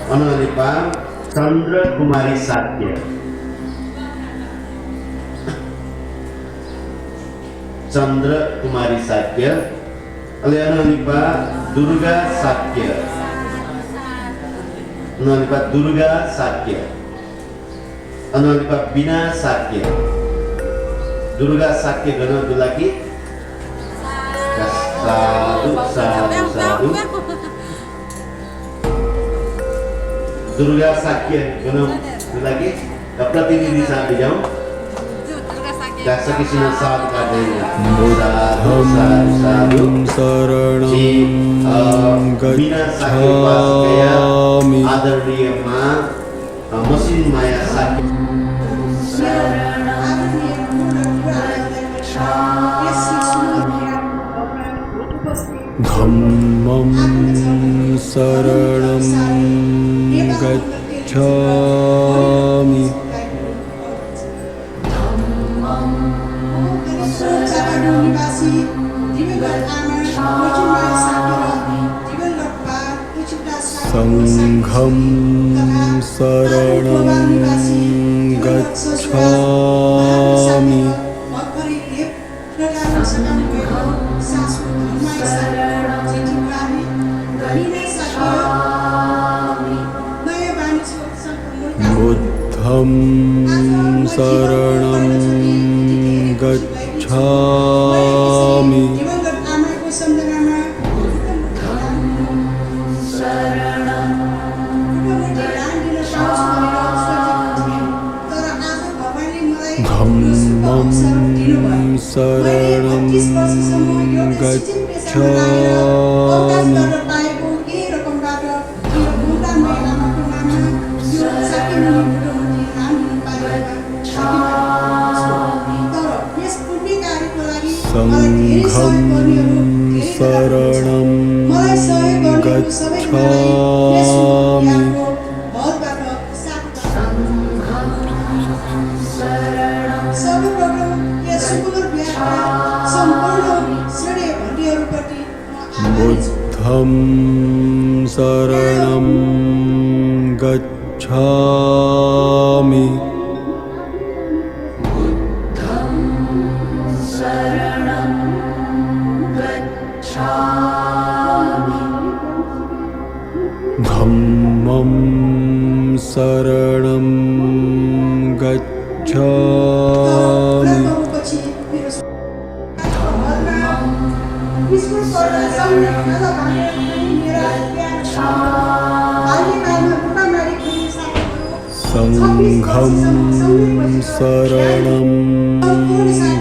Analipa Chandra Kumari Satya. Chandra Kumari Satya. Analipa Durga Satya. Analipa Durga Satya. Analipa Bina Satya. Durga Satya gana dulaki. Sadu sadu sadu. Durga Sakya gunung lagi प्रतिनिधि साथ जाऊं जैसा किसी ने साथ कर देंगे साधु शरणं गच्छामि आदरणीय माँ मसीन माया साथी धम्मं शरणं गच्छामि संघं शरणं गच्छामि बुद्धं शरणं गच्छामि धम्मं शरणं गच्छामि संघं शरणं गच्छामि बुद्धं शरणं गच्छामि धम्मं शरणं गच्छामि संघं शरणं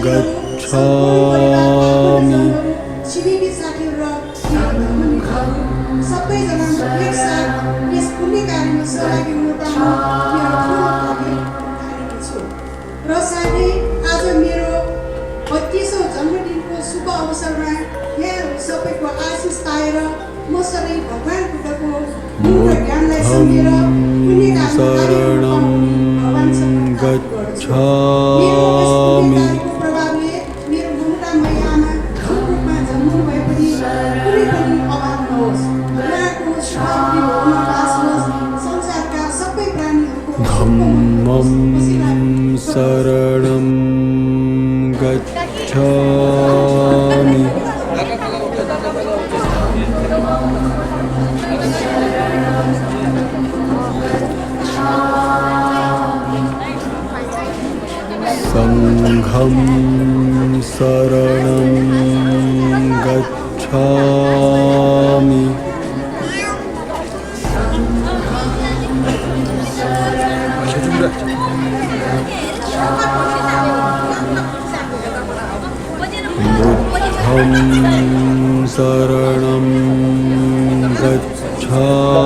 गच्छामि आज मेरो 32औं जन्मदिनको शुभ अवसरमा यहाँ सबैको आशिष पाएर म सधैँ भगवानको ज्ञानलाई सम्झेर शरणं गच्छामि प्रभावले मेरो ममता मैयामा रूपमा जन्म भए पनि कुनै पनि अभाव नहोस् उहाँको शुभबुद्धि भोगमा बास होस् संसारका सबै प्राणीहरूको धम्मं शरणं गच्छामि संघं शरणं गच्छामि बुद्धं शरणं गच्छामि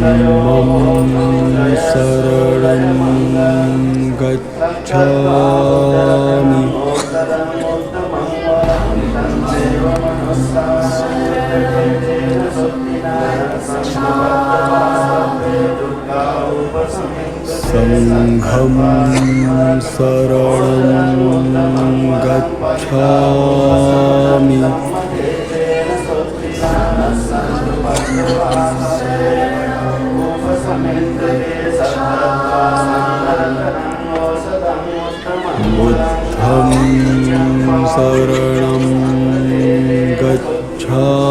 धम्मं शरणं गच्छामि संघं शरणं गच्छामि बुद्धं शरणं गच्छामि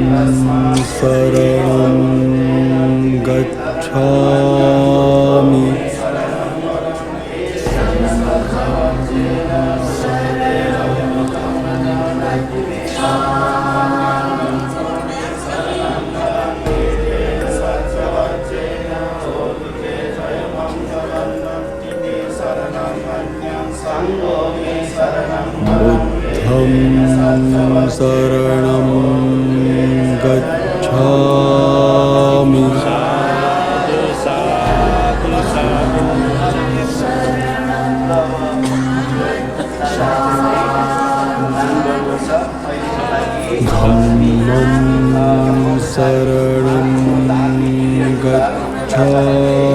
धम्मं शरणं गच्छामि संघं शरणं गच्छामि बुद्धं शरणं गच्छामि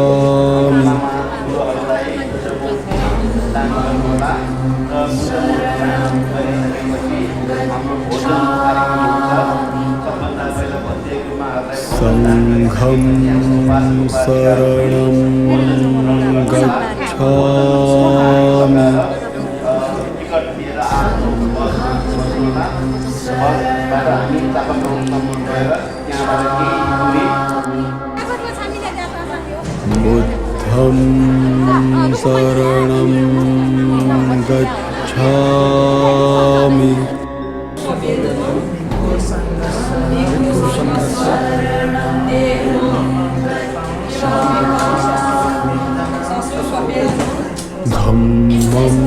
धम्मं शरणं गच्छामि संघं शरणं गच्छामि बुद्धं शरणं गच्छामि धम्मं शरणं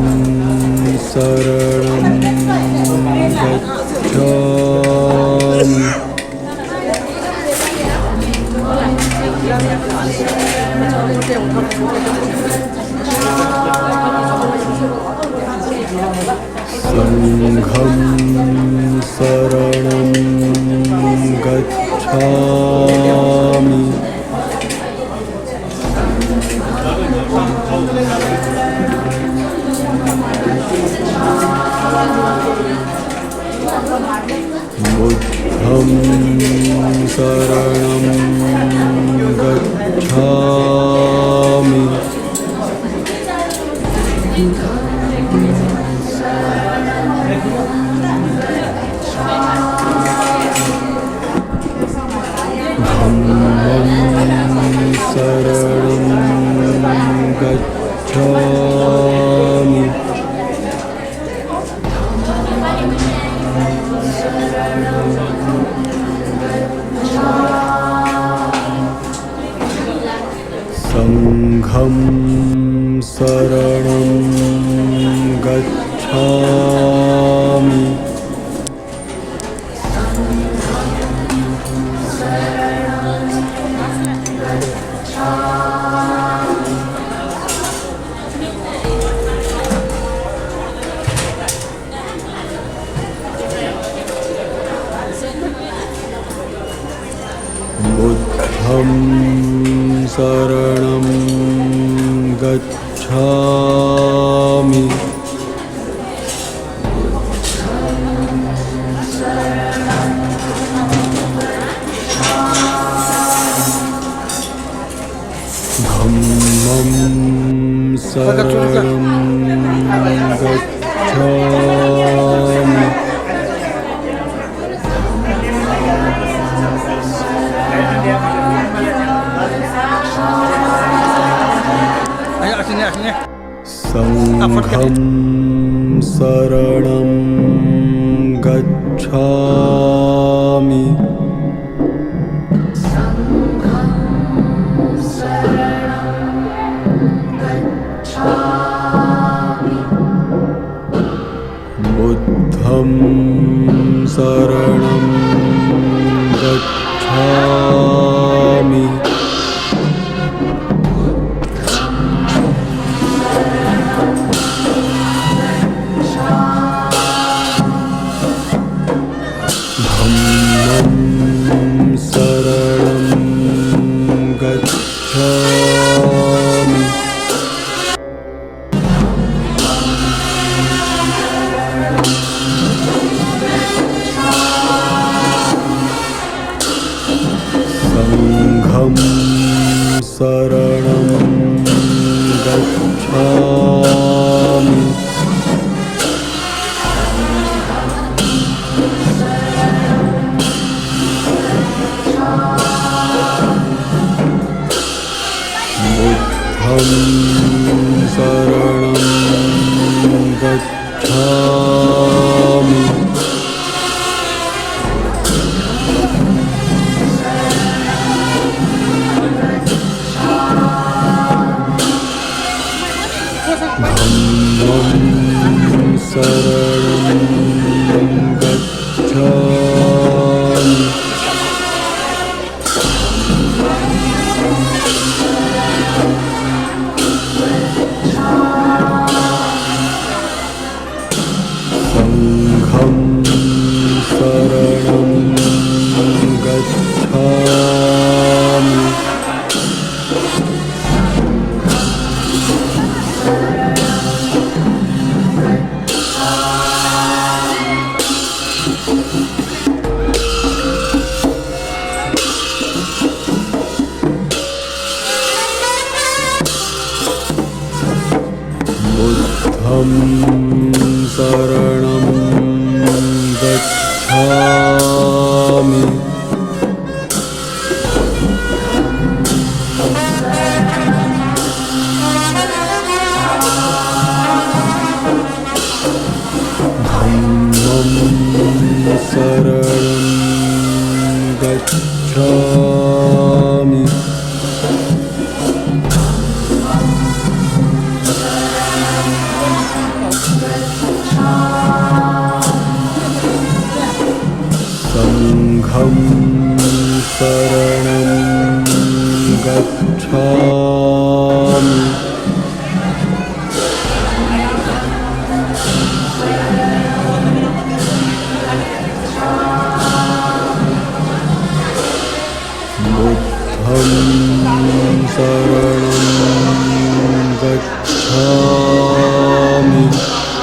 गच्छामि संघं शरणं गच्छामि बुद्धं शरणं गच्छामि धम्मं शरणं गच्छामि संघं शरणं गच्छामि बुद्धं शरणं गच्छामि धम्मं शरणं गच्छामि संघं शरणं गच्छामि बुद्धं शरणं गच्छामि धम्मं शरणं गच्छामि संघं शरणं गच्छामि बुद्धं शरणं गच्छामि धम्मं शरणं गच्छामि संघं शरणं गच्छामि बुद्धं शरणं गच्छामि धम्मं शरणं गच्छामि संघं शरणं गच्छामि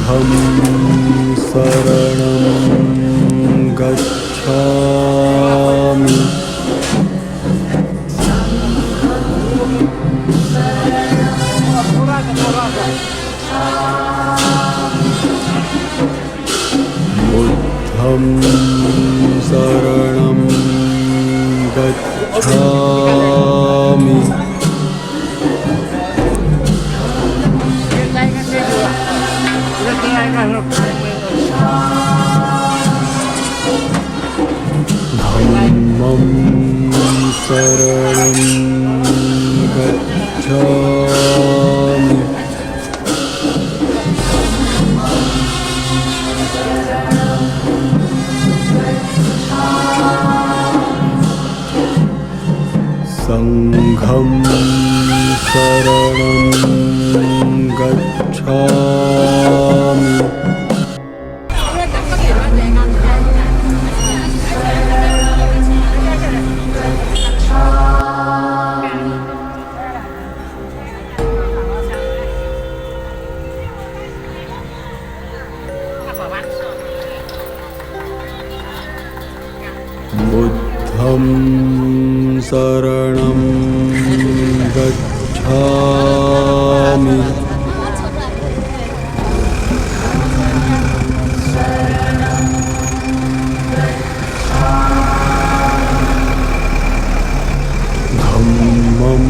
बुद्धं शरणं गच्छामि धम्मं शरणं गच्छामि संघं शरणं गच्छामि बुद्धं शरणं गच्छामि धम्मं शरणं गच्छामि संघं शरणं गच्छामि बुद्धं शरणं गच्छामि धम्मं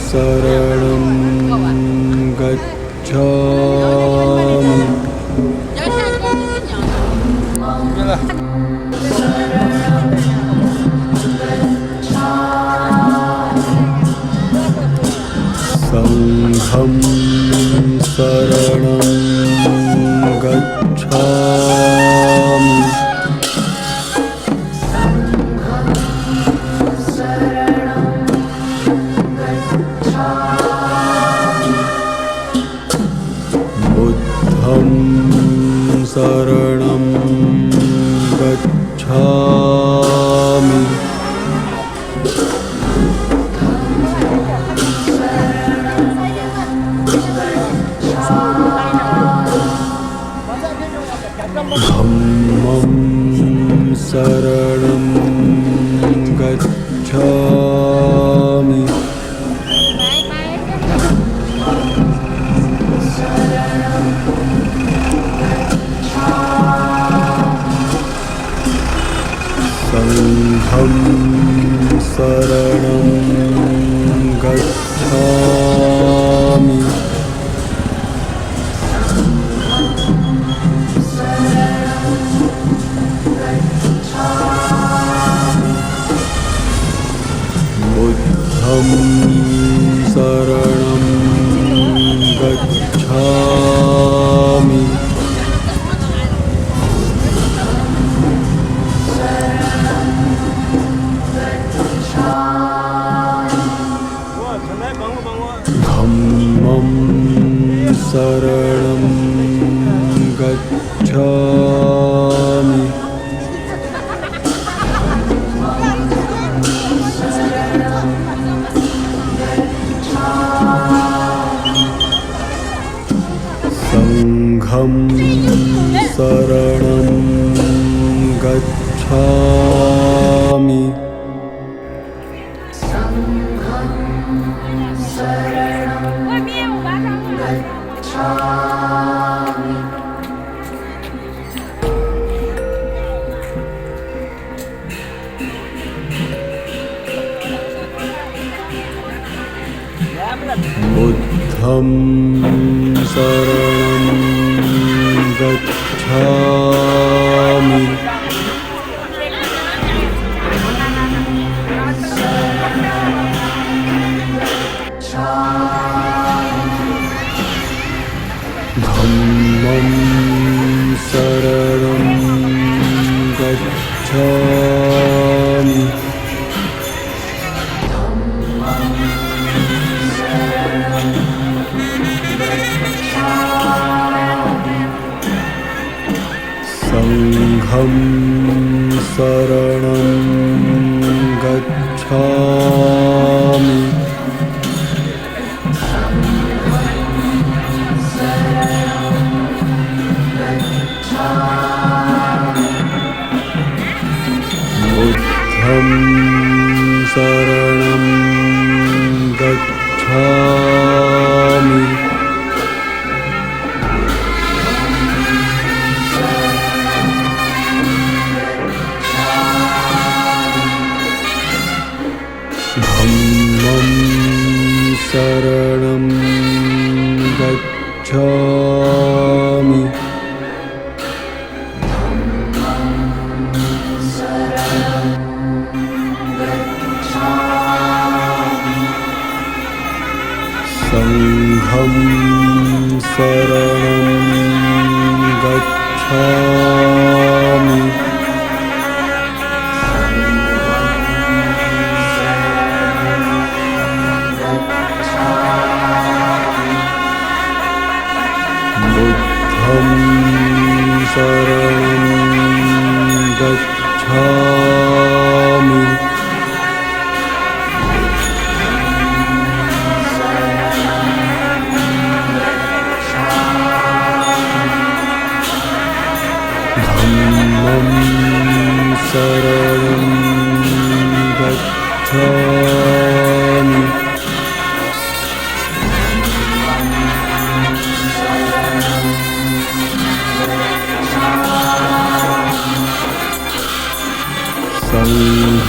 शरणं गच्छामि संघं शरणं गच्छामि बुद्धं शरणं गच्छामि धम्मं शरणं गच्छामि संघं शरणं गच्छामि बुद्धं शरणं गच्छामि धम्मं शरणं गच्छामि संघं शरणं गच्छामि बुद्धं शरणं गच्छामि धम्मं शरणं गच्छामि संघं शरणं गच्छामि बुद्धं शरणं गच्छामि धम्मं शरणं गच्छामि संघं शरणं गच्छामि बुद्धं शरणं गच्छामि धम्मं शरणं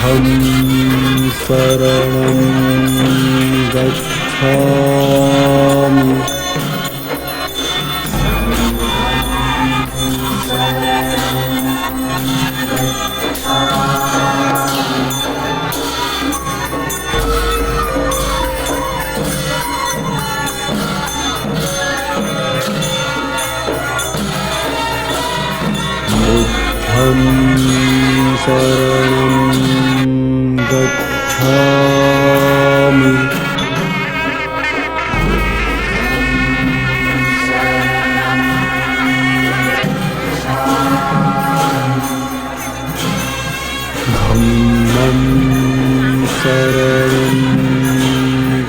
बुद्धं शरणं गच्छामि बुद्धं शरणं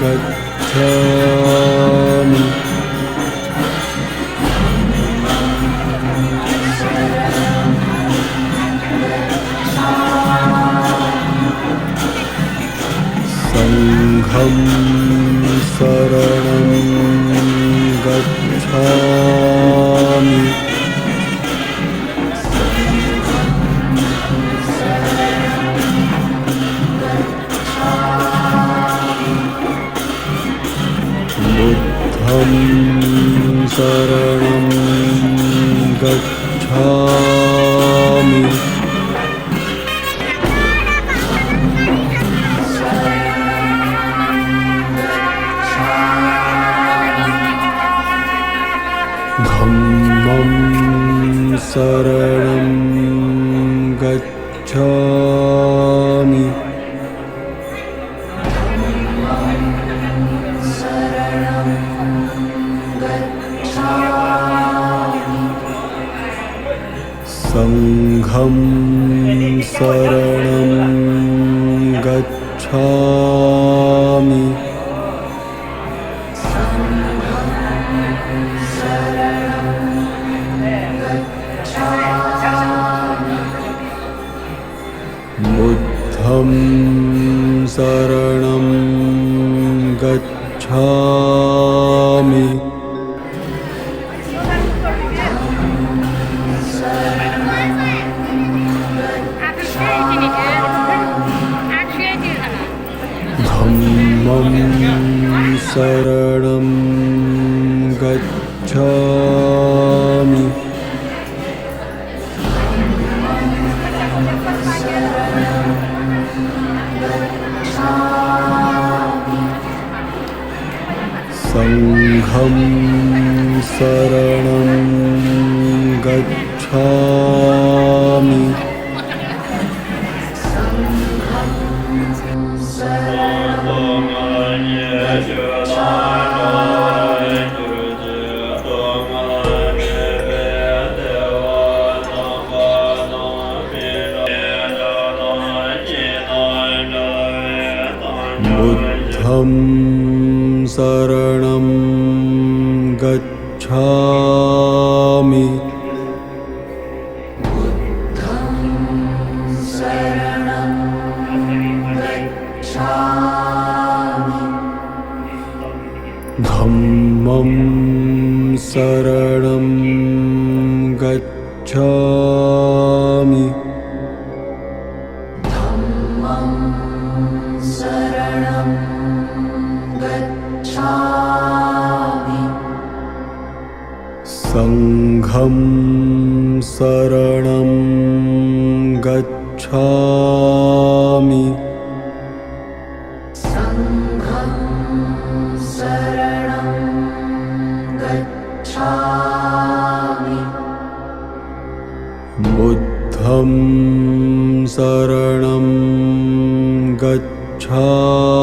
गच्छामि धम्मं शरणं गच्छामि संघं शरणं गच्छामि बुद्धं शरणं गच्छामि धम्मं शरणं गच्छामि संघं शरणं गच्छामि बुद्धं शरणं गच्छामि धम्मं शरणं गच्छामि संघं शरणं गच्छामि बुद्धं शरणं गच्छामि धम्मं शरणं गच्छामि संघं शरणं गच्छामि बुद्धं शरणं गच्छामि